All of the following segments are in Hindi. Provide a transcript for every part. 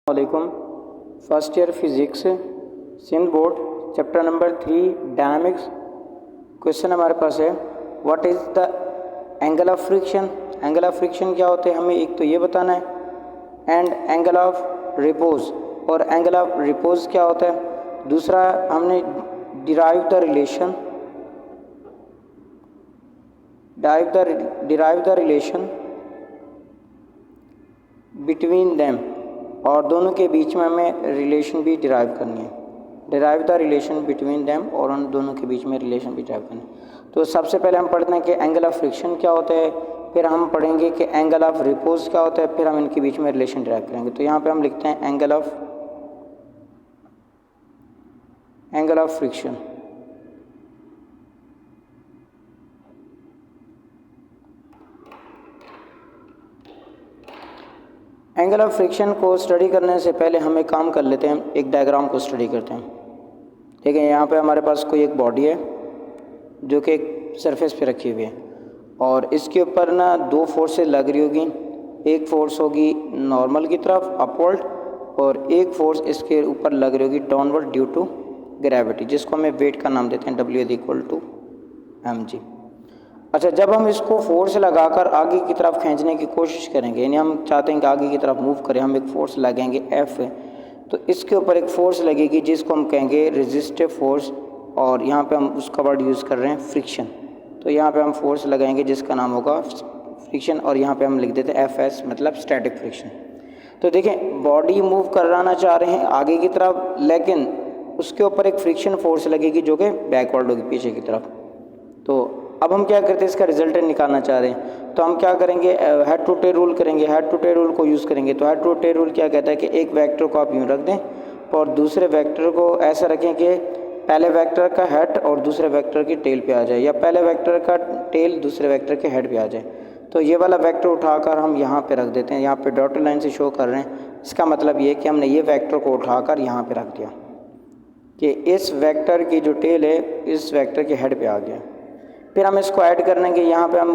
वालेकुम। First year physics Sindh board chapter number 3 dynamics. Question हमारे पास है what is the angle of friction. Angle of friction क्या होते हैं हमें एक तो ये बताना है, एंड एंगल ऑफ रिपोज, और एंगल ऑफ रिपोज क्या होता है। दूसरा हमने derive the relation between them, और दोनों के बीच में हमें रिलेशन भी डिराइव करनी है। Derive the relation between them, और उन दोनों के बीच में रिलेशन भी डिराइव करनी है। तो सबसे पहले हम पढ़ते हैं कि एंगल ऑफ फ्रिक्शन क्या होता है, फिर हम पढ़ेंगे कि एंगल ऑफ रिपोज क्या होता है, फिर हम इनके बीच में रिलेशन डिराइव करेंगे। तो यहाँ पे हम लिखते हैं angle of friction. Angle of friction को स्टडी करने से पहले हम एक काम कर लेते हैं, एक डायग्राम को स्टडी करते हैं। ठीक है, यहाँ पे हमारे पास कोई एक बॉडी है जो कि एक सरफेस पे रखी हुई है, और इसके ऊपर ना दो फोर्सेस लग रही होगी। एक फोर्स होगी नॉर्मल की तरफ अपवर्ड, और एक फोर्स इसके ऊपर लग रही होगी डाउनवर्ड ड्यू टू ग्रेविटी, जिसको हमें वेट का नाम देते हैं W=mg। अच्छा, जब हम इसको फोर्स लगाकर आगे की तरफ खींचने की कोशिश करेंगे, यानी हम चाहते हैं कि आगे की तरफ मूव करें, हम एक फोर्स लगाएंगे F, तो इसके ऊपर एक फोर्स लगेगी जिसको हम कहेंगे रेजिस्टिव फोर्स, और यहाँ पे हम उसका वर्ड यूज़ कर रहे हैं फ्रिक्शन। तो यहाँ पे हम फोर्स लगाएंगे जिसका नाम होगा फ्रिक्शन, और यहाँ पे हम लिख देते हैं FS मतलब स्टैटिक फ्रिक्शन। तो देखें, बॉडी मूव कराना चाह रहे हैं आगे की तरफ, लेकिन उसके ऊपर एक फ्रिक्शन फोर्स लगेगी जो कि बैकवर्ड होगी पीछे की तरफ। तो अब हम क्या करते हैं, इसका रिजल्टेंट निकालना चाह रहे हैं, तो हम क्या करेंगे, हेड टू टेल रूल करेंगे। हेड टू टेल रूल को यूज़ करेंगे। तो हेड टू टेल रूल क्या कहता है कि एक वेक्टर को आप यूँ रख दें और दूसरे वेक्टर को ऐसा रखें कि पहले वेक्टर का हेड और दूसरे वेक्टर की टेल पे आ जाए, या पहले वेक्टर का टेल दूसरे वेक्टर के हेड पे आ जाए। तो ये वाला वेक्टर उठाकर हम यहाँ पे रख देते हैं, यहाँ पे डॉटेड लाइन से शो कर रहे हैं। इसका मतलब ये कि हमने ये वेक्टर को उठाकर यहाँ पे रख दिया कि इस वेक्टर की जो टेल है इस वेक्टर के हेड पे आ गया। फिर हम इसको ऐड करने के, यहाँ पे हम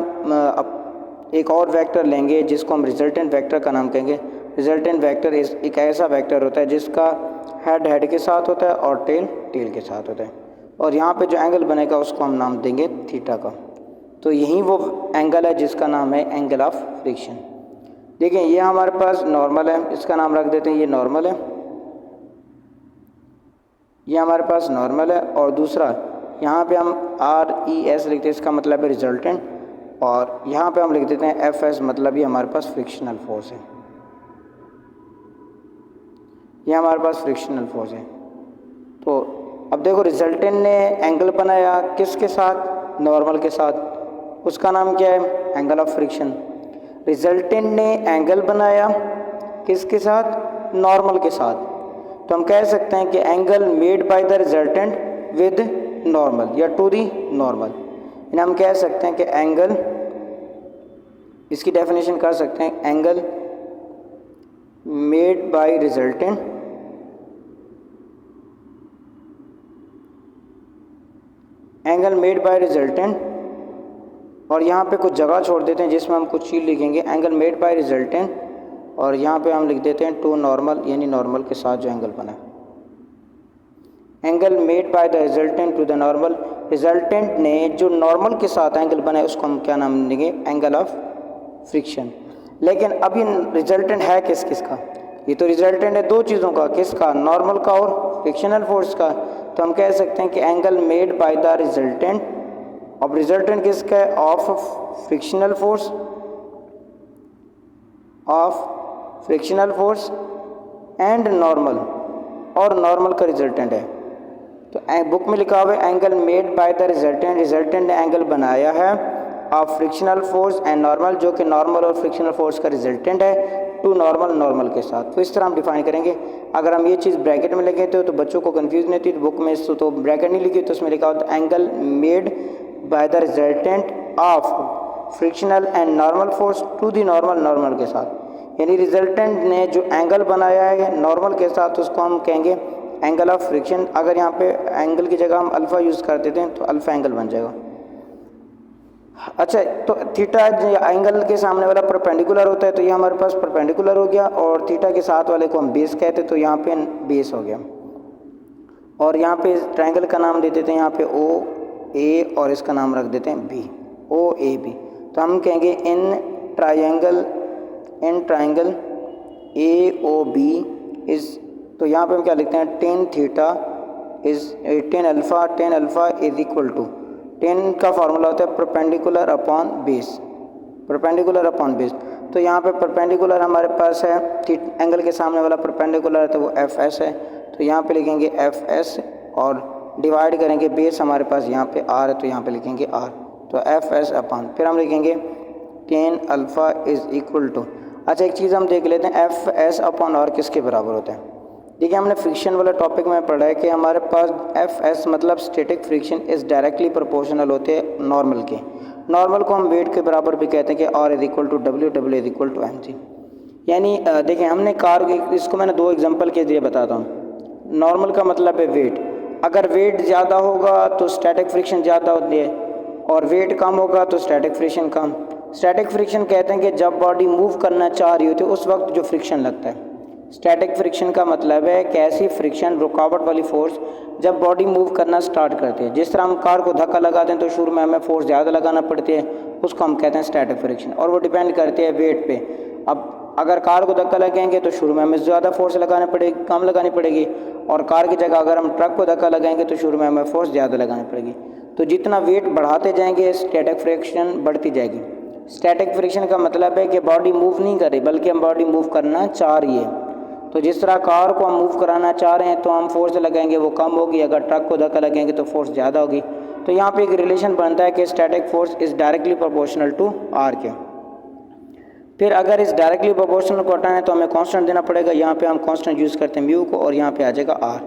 एक और वेक्टर लेंगे जिसको हम रिजल्टेंट वेक्टर का नाम कहेंगे। रिजल्टेंट वेक्टर एक ऐसा वेक्टर होता है जिसका हेड के साथ होता है और टेल के साथ होता है, और यहाँ पे जो एंगल बनेगा उसको हम नाम देंगे थीटा का। तो यही वो एंगल है जिसका नाम है एंगल ऑफ फ्रिक्शन। देखिए, ये हमारे पास नॉर्मल है, इसका नाम रख देते हैं ये नॉर्मल है, ये हमारे पास नॉर्मल है। और दूसरा यहाँ पे हम RES लिखते हैं, इसका मतलब है रिजल्टेंट, और यहाँ पे हम लिख देते हैं FS, मतलब ये हमारे पास फ्रिक्शनल फोर्स है। ये हमारे पास फ्रिक्शनल फोर्स है। तो अब देखो, रिजल्टेंट ने एंगल बनाया किसके साथ, नॉर्मल के साथ, उसका नाम क्या है, एंगल ऑफ फ्रिक्शन। रिजल्टेंट ने एंगल बनाया किसके साथ, नॉर्मल के साथ। तो हम कह सकते हैं कि angle made by the resultant with normal या टू दी नॉर्मल, यानी हम कह सकते हैं कि एंगल, इसकी डेफिनेशन कर सकते हैं, एंगल मेड बाय रिजल्टेंट और यहाँ पे कुछ जगह छोड़ देते हैं जिसमें हम कुछ चीज़ लिखेंगे, एंगल मेड बाय रिजल्टेंट, और यहाँ पे हम लिख देते हैं टू नॉर्मल, यानी नॉर्मल के साथ जो एंगल बना है। Angle made by the resultant to the normal, resultant ने जो नॉर्मल के साथ एंगल बनाया उसको हम क्या नाम देंगे, एंगल ऑफ फ्रिक्शन। लेकिन अभी रिजल्टेंट है किसका, ये तो रिजल्टेंट है दो चीज़ों का, किसका, नॉर्मल का और फ्रिक्शनल फोर्स का। तो हम कह सकते हैं कि angle made by the resultant, अब रिजल्टेंट किसका है, of frictional force and normal, और नॉर्मल का रिजल्टेंट है। तो बुक में लिखा हुआ है angle made by the resultant ने एंगल बनाया है of frictional force and normal, जो कि नॉर्मल और फ्रिक्शनल फोर्स का रिजल्टेंट है, टू नॉर्मल के साथ। तो इस तरह हम डिफाइन करेंगे। अगर हम ये चीज़ ब्रैकेट में लिखे तो बच्चों को कंफ्यूज नहीं होती। तो बुक में तो ब्रैकेट नहीं लिखी, तो उसमें लिखा होता है angle made by the resultant of frictional and normal force to the normal के साथ, यानी रिजल्टेंट ने जो एंगल बनाया है नॉर्मल के साथ उसको हम कहेंगे एंगल ऑफ फ्रिक्शन। अगर यहाँ पे एंगल की जगह हम अल्फ़ा यूज़ कर देते हैं तो अल्फ़ा एंगल बन जाएगा। अच्छा, तो थीटा एंगल के सामने वाला परपेंडिकुलर होता है, तो ये हमारे पास परपेंडिकुलर हो गया, और थीटा के साथ वाले को हम बेस कहते हैं, तो यहाँ पे बेस हो गया। और यहाँ पे ट्रायंगल का नाम दे देते हैं यहाँ पे ओ ए, और इसका नाम रख देते हैं बी, ओ ए बी। तो हम कहेंगे in triangle A O B is, तो यहाँ पे हम क्या लिखते हैं, tan theta is tan alpha is equal to, tan का फार्मूला होता है perpendicular upon base, perpendicular upon base. तो यहाँ पे परपेंडिकुलर हमारे पास है, एंगल के सामने वाला परपेंडिकुलर है तो वो एफ एस है, तो यहाँ पे लिखेंगे एफ एस, और डिवाइड करेंगे बेस हमारे पास यहाँ पे आर है, तो यहाँ पे लिखेंगे आर, तो एफ एस अपॉन, फिर हम लिखेंगे tan alpha is equal to. अच्छा, एक चीज़ हम देख लेते हैं, एफ एस अपॉन आर किसके बराबर होता है। देखिए, हमने फ्रिक्शन वाला टॉपिक में पढ़ा है कि हमारे पास एफ एस मतलब static friction is directly proportional होते हैं नॉर्मल के। नॉर्मल को हम वेट के बराबर भी कहते हैं कि R is equal to W, W is equal to M G. यानी देखिए, हमने कार इसको मैंने दो एग्जांपल के लिए बताता हूँ। नॉर्मल का मतलब है वेट, अगर वेट ज़्यादा होगा तो स्टैटिक फ्रिक्शन ज़्यादा होती है, और वेट कम होगा तो स्टैटिक फ्रिक्शन कम। स्टैटिक फ्रिक्शन कहते हैं कि जब बॉडी मूव करना चाह रही होती है उस वक्त जो फ्रिक्शन लगता है। स्टैटिक फ्रिक्शन का मतलब है कि ऐसी फ्रिक्शन, रुकावट वाली फोर्स जब बॉडी मूव करना स्टार्ट करती है। जिस तरह हम कार को धक्का लगाते हैं तो शुरू में हमें फोर्स ज़्यादा लगाना पड़ती है, उसको हम कहते हैं स्टैटिक फ्रिक्शन, और वो डिपेंड करती है वेट पे। अब अगर कार को धक्का लगाएंगे तो शुरू में हमें ज़्यादा फोर्स लगानी पड़ेगी, कम लगानी पड़ेगी, और कार की जगह अगर हम ट्रक को धक्का लगाएंगे तो शुरू में हमें फोर्स ज़्यादा लगानी पड़ेगी। तो जितना वेट बढ़ाते जाएंगे स्टैटिक फ्रिक्शन बढ़ती जाएगी। स्टैटिक फ्रिक्शन का मतलब है कि बॉडी मूव नहीं कर रही बल्कि हम बॉडी मूव करना चाह रही है। तो जिस तरह कार को हम मूव कराना चाह रहे हैं तो हम फोर्स लगाएंगे वो कम होगी, अगर ट्रक को धक्का लगाएंगे तो फोर्स ज़्यादा होगी। तो यहाँ पे एक रिलेशन बनता है कि static force is directly proportional to R के। फिर अगर इस डायरेक्टली प्रोपोर्शनल को हटाना है तो हमें कांस्टेंट देना पड़ेगा। यहाँ पे हम कांस्टेंट यूज़ करते हैं म्यू को, और यहाँ पे आ जाएगा आर,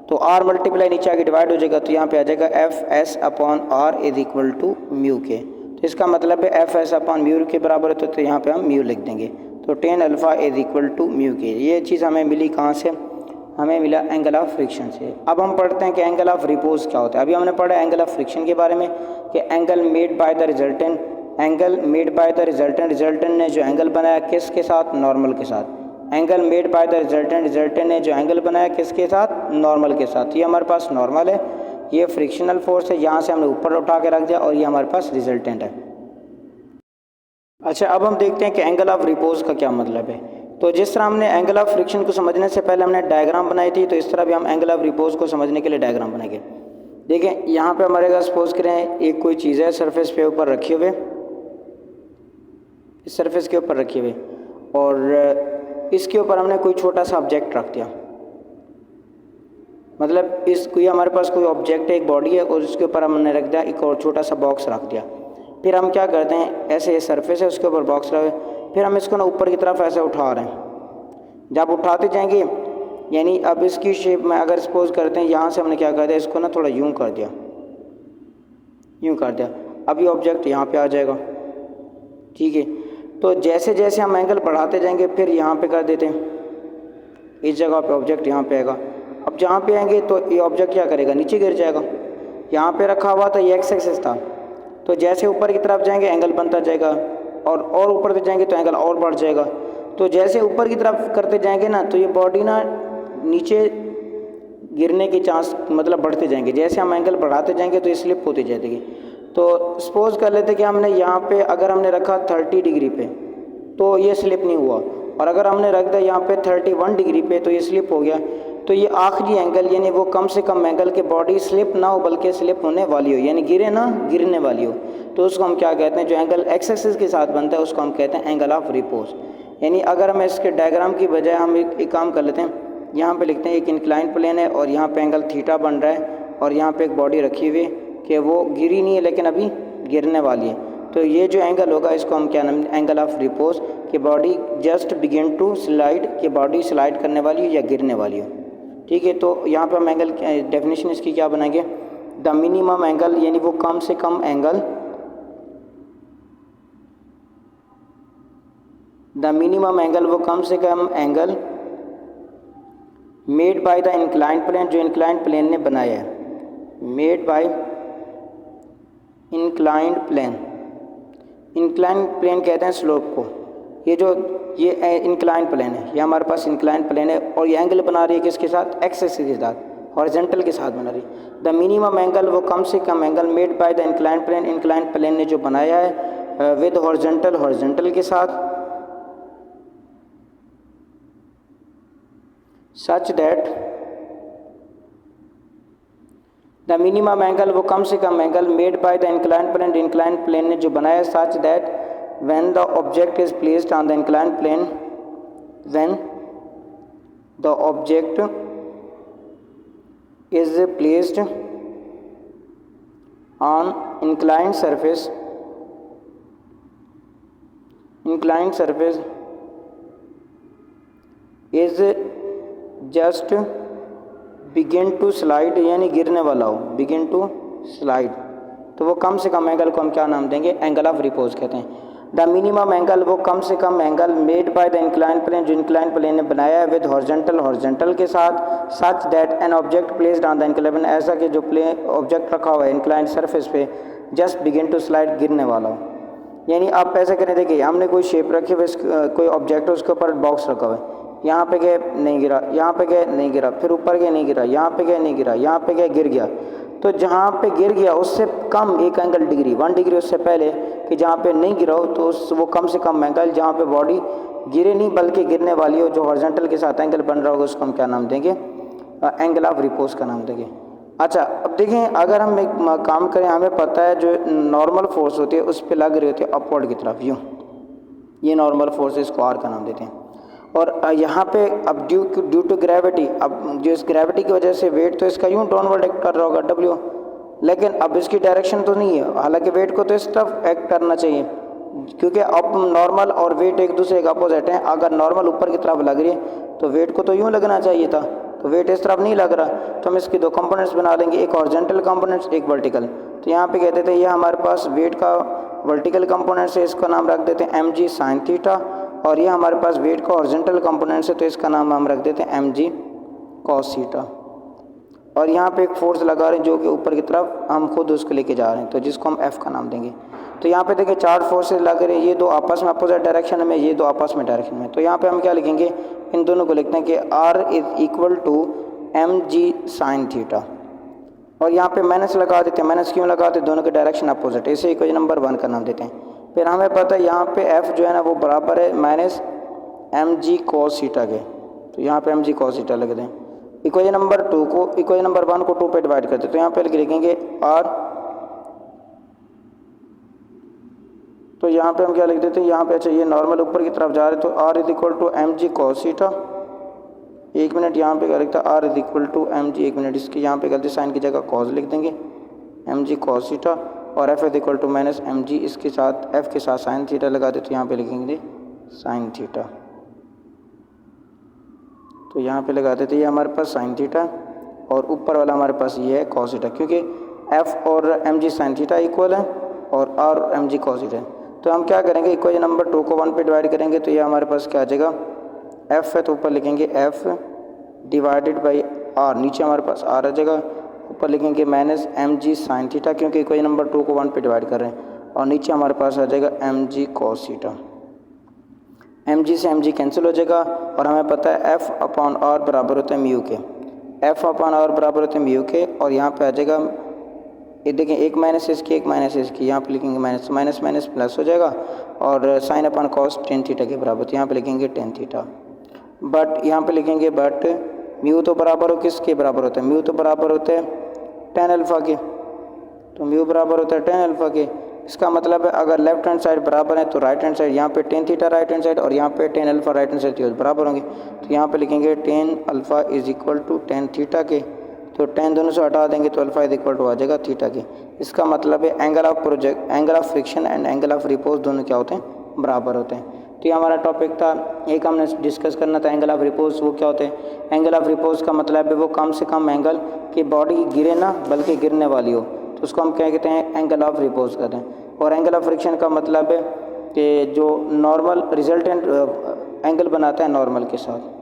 तो आर मल्टीप्लाई नीचे आके डिवाइड हो जाएगा, तो यहाँ पे आ जाएगा F S upon R is equal to mu के। तो इसका मतलब है एफ एस अपॉन म्यू के बराबर है, तो यहाँ पे हम म्यू लिख देंगे। तो tan alpha is equal to mu के। ये चीज़ हमें मिली कहाँ से, हमें मिला एंगल ऑफ फ्रिक्शन से। अब हम पढ़ते हैं कि एंगल ऑफ रिपोज क्या होता है। अभी हमने पढ़ा एंगल ऑफ फ्रिक्शन के बारे में कि angle made by the resultant, angle made by the resultant, resultant ने जो एंगल बनाया किसके साथ, नॉर्मल के साथ। Angle made by the resultant, resultant ने जो एंगल बनाया किसके साथ, नॉर्मल के साथ। ये हमारे पास नॉर्मल है, ये फ्रिक्शनल फोर्स है, यहाँ से हमने ऊपर उठा के रख दिया, और ये हमारे पास रिजल्टेंट है। अच्छा, अब हम देखते हैं कि एंगल ऑफ रिपोज का क्या मतलब है। तो जिस तरह हमने एंगल ऑफ फ्रिक्शन को समझने से पहले हमने डायग्राम बनाई थी, तो इस तरह भी हम एंगल ऑफ रिपोज को समझने के लिए डायग्राम बनाएंगे। देखें, यहाँ पे हमारे पास सपोज करें एक कोई चीज़ है सरफेस पे ऊपर रखे हुए, इस सरफेस के ऊपर रखे हुए, और इसके ऊपर हमने कोई छोटा सा ऑब्जेक्ट रख दिया। मतलब इस कोई हमारे पास कोई ऑब्जेक्ट है, एक बॉडी है, और उसके ऊपर हमने रख दिया एक और छोटा सा बॉक्स रख दिया। फिर हम क्या करते हैं, ऐसे ये सरफेस है उसके ऊपर बॉक्स रखे, फिर हम इसको ना ऊपर की तरफ ऐसे उठा रहे हैं। जब उठाते जाएंगे, यानी अब इसकी शेप में अगर सपोज करते हैं यहाँ से हमने क्या कर दिया, इसको ना थोड़ा यूं कर दिया, यूं कर दिया, अब ये ऑब्जेक्ट यहाँ पे आ जाएगा। ठीक है, तो जैसे जैसे हम एंगल बढ़ाते जाएंगे फिर यहाँ पे कर देते हैं, इस जगह पे ऑब्जेक्ट यहाँ पे आएगा। अब जहाँ पे आएंगे तो ये ऑब्जेक्ट क्या करेगा, नीचे गिर जाएगा। यहाँ पे रखा हुआ था, ये एक्स एक्सिस था, तो जैसे ऊपर की तरफ जाएंगे एंगल बनता जाएगा, और ऊपर से जाएंगे तो एंगल और बढ़ जाएगा। तो जैसे ऊपर की तरफ करते जाएंगे ना, तो ये बॉडी ना नीचे गिरने के चांस मतलब बढ़ते जाएंगे। जैसे हम एंगल बढ़ाते जाएंगे तो ये स्लिप होती जाएगी। तो सपोज कर लेते कि हमने यहाँ पे अगर हमने रखा 30 डिग्री पे तो ये स्लिप नहीं हुआ, और अगर हमने रख दिया यहाँ पे 31 डिग्री पे तो ये स्लिप हो गया। तो ये आखिरी एंगल यानी वो कम से कम एंगल के बॉडी स्लिप ना हो बल्कि स्लिप होने वाली हो, यानी गिरे ना, गिरने वाली हो, तो उसको हम क्या कहते हैं, जो एंगल एक्स एक्सिस के साथ बनता है उसको हम कहते हैं एंगल ऑफ रिपोज। यानी अगर हम इसके डायग्राम की बजाय हम एक काम कर लेते हैं, यहाँ पे लिखते हैं एक इंक्लाइन प्लेन है और यहाँ पे एंगल थीटा बन रहा है, और यहाँ पे एक बॉडी रखी हुई है कि वो गिरी नहीं है लेकिन अभी गिरने वाली है। तो ये जो एंगल होगा इसको हम क्या नाम, एंगल ऑफ रिपोज, कि body just begin to slide, कि बॉडी स्लाइड करने वाली हो या गिरने वाली हो। ठीक है, तो यहाँ पे हम एंगल डेफिनेशन इसकी क्या बनाएंगे, द मिनिमम एंगल, यानी वो कम से कम एंगल, द मिनिमम एंगल वो कम से कम angle made by the inclined plane, जो इंक्लाइंड प्लेन ने बनाया है, made by inclined plane, incline plane कहते हैं स्लोप को। ये इंक्लाइन प्लेन है, ये हमारे पास इंक्लाइन प्लेन है और ये एंगल बना रही है किसके साथ, एक्स एक्सिस के साथ, हॉरिजॉन्टल के साथ बना रही है। द मिनिमम एंगल, वो कम से कम angle made by the incline plane ने जो बनाया है विद हॉरिजॉन्टल के साथ, such that the minimum angle, वो कम से कम angle made by the incline plane ने जो बनाया, such that when the object is placed on the inclined plane, when the object is placed on inclined surface is just begin to slide, यानी गिरने वाला हो, begin to slide, तो वो कम से कम एंगल को हम क्या नाम देंगे, एंगल ऑफ रिपोज कहते हैं। द मिनिमम एंगल, वो कम से कम angle made by the incline plane, जो इंक्लाइन प्लेन ने बनाया है विद हॉरिजॉन्टल के साथ, such that an object placed on the incline plane, ऐसा कि जो प्लेन ऑब्जेक्ट रखा हुआ है इंक्लाइन सरफेस पे, जस्ट बिगिन टू स्लाइड, गिरने वाला हो। यानी आप ऐसे करें, देखिए हमने कोई शेप रखी हुई, कोई ऑब्जेक्ट है, उसके ऊपर बॉक्स रखा हुआ है, यहाँ पे गए नहीं गिरा, यहाँ पे गए नहीं गिरा, फिर ऊपर गए नहीं गिरा, यहाँ पे गए नहीं गिरा, यहाँ पे गए गिर गया। तो जहाँ पे गिर गया उससे कम एक एंगल डिग्री, 1 डिग्री उससे पहले कि जहाँ पे नहीं गिरा हो, तो वो कम से कम एंगल जहाँ पे बॉडी गिरे नहीं बल्कि गिरने वाली हो, जो हॉरिजॉन्टल के साथ एंगल बन रहा होगा, उसको हम क्या नाम देंगे, एंगल ऑफ रिपोज का नाम देंगे। अच्छा, अब देखें अगर हम एक काम करें, हमें पता है जो नॉर्मल फोर्स होती है उस पर लग रही होती है अपवर्ड की तरफ, यूँ, ये नॉर्मल फोर्स, इसको आर का नाम देते हैं। और यहाँ पे अब ड्यू टू ग्रेविटी, अब जो इस ग्रेविटी की वजह से वेट तो इसका यूँ डाउनवर्ड एक्ट कर रहा होगा डब्ल्यू, लेकिन अब इसकी डायरेक्शन तो नहीं है, हालांकि वेट को तो इस तरफ एक्ट करना चाहिए, क्योंकि अब नॉर्मल और वेट एक दूसरे के अपोजिट हैं। अगर नॉर्मल ऊपर की तरफ लग रही है तो वेट को तो यूँ लगना चाहिए था, तो वेट इस तरफ नहीं लग रहा, तो हम इसकी 2 कंपोनेंट्स बना लेंगे, एक हॉरिजॉन्टल कंपोनेंट्स, एक वर्टिकल। तो यहाँ पे कहते थे ये हमारे पास वेट का वर्टिकल कंपोनेंट है, इसका नाम रख देते हैं mg sin थीटा, और ये हमारे पास वेट का हॉरिजॉन्टल कंपोनेंट है, तो इसका नाम हम रख देते हैं mg cos थीटा। और यहाँ पे एक फोर्स लगा रहे हैं जो कि ऊपर की तरफ हम खुद उसको लेके जा रहे हैं, तो जिसको हम F का नाम देंगे। तो यहाँ पे देखिए 4 फोर्सेस लग रहे हैं, ये 2 आपस में अपोजिट डायरेक्शन में, ये 2 आपस में डायरेक्शन में। तो यहाँ पे हम क्या लिखेंगे, इन दोनों को लिखते हैं कि R is equal to mg sin theta, और यहाँ पे माइनस लगा देते हैं। माइनस क्यों लगाते हैं, दोनों के डायरेक्शन अपोजिट, इसे इक्वेशन नंबर 1 का नाम देते हैं। फिर हमें पता है यहाँ पे F जो है ना वो बराबर है माइनस mg cos थीटा के, तो यहाँ पे mg cos थीटा लिख दें। इक्वेशन नंबर 2 को, इक्वेशन नंबर 1 को 2 पे डिवाइड करते हैं, तो यहाँ पे लिखेंगे R, तो यहाँ पे हम क्या लिख देते हैं, यहाँ पे अच्छा ये नॉर्मल ऊपर की तरफ जा रहे, तो R is equal to mg cos theta. 1 minute, यहाँ पे क्या लिखता है, R is equal to mg, 1 minute, इसकी यहाँ पे गलती साइन की जगह cos लिख देंगे, mg cos थीटा, और F is equal to minus mg, इसके साथ F के साथ साइन थीटा लगा दे, तो यहाँ पे लिखेंगे साइन थीटा। तो यहाँ पे लगा देते, ये हमारे पास साइन थीटा, और ऊपर वाला हमारे पास ये है cos थीटा, क्योंकि F और mg साइन थीटा इक्वल है और R और mg cos थीटा। तो हम क्या करेंगे, इक्वेशन नंबर 2 को 1 पे डिवाइड करेंगे, तो ये हमारे पास क्या आ जाएगा, F है तो ऊपर लिखेंगे F डिवाइडेड बाई R, नीचे हमारे पास R आ जाएगा, ऊपर लिखेंगे माइनस mg साइन थीटा, क्योंकि इक्वेशन नंबर 2 को 1 पे डिवाइड कर रहे हैं, और नीचे हमारे पास आ जाएगा mg cos थीटा। mg से mg कैंसिल हो जाएगा, और हमें पता है F अपॉन R बराबर होता है म्यू के, F अपॉन R बराबर होते हैं म्यू के, और यहाँ पे आ जाएगा, ये देखें एक माइनस इसकी, एक माइनस इसकी, यहाँ पे लिखेंगे माइनस माइनस माइनस प्लस हो जाएगा, और sine upon cos tan theta के बराबर, तो यहाँ पे लिखेंगे टेन थीटा। बट यहाँ पे लिखेंगे बट म्यू तो बराबर हो किसके बराबर होता है, म्यू तो बराबर होता है टेन अल्फ़ा के, तो म्यू बराबर होता है टेन अल्फ़ा के। इसका मतलब है अगर लेफ्ट हैंड साइड बराबर है तो राइट हैंड साइड, यहाँ पे tan theta right hand side और यहाँ पे tan alpha right hand side बराबर होंगे, तो यहाँ पे लिखेंगे tan alpha is equal to tan theta के, तो टेन दोनों से हटा देंगे तो अल्फ़ा इज इक्वल टू आ जाएगा थीटा के। इसका मतलब है angle of friction and angle of repose दोनों क्या होते हैं, बराबर होते हैं। तो ये हमारा टॉपिक था, एक हमने डिस्कस करना था एंगल ऑफ रिपोज, वो क्या होते हैं। एंगल ऑफ रिपोज का मतलब है वो कम से कम एंगल कि बॉडी गिरे ना बल्कि गिरने वाली हो, तो उसको हम क्या कहते हैं, एंगल ऑफ रिपोज कहते हैं। और एंगल ऑफ फ्रिक्शन का मतलब है कि जो नॉर्मल रिजल्टेंट एंगल बनाता है नॉर्मल के साथ।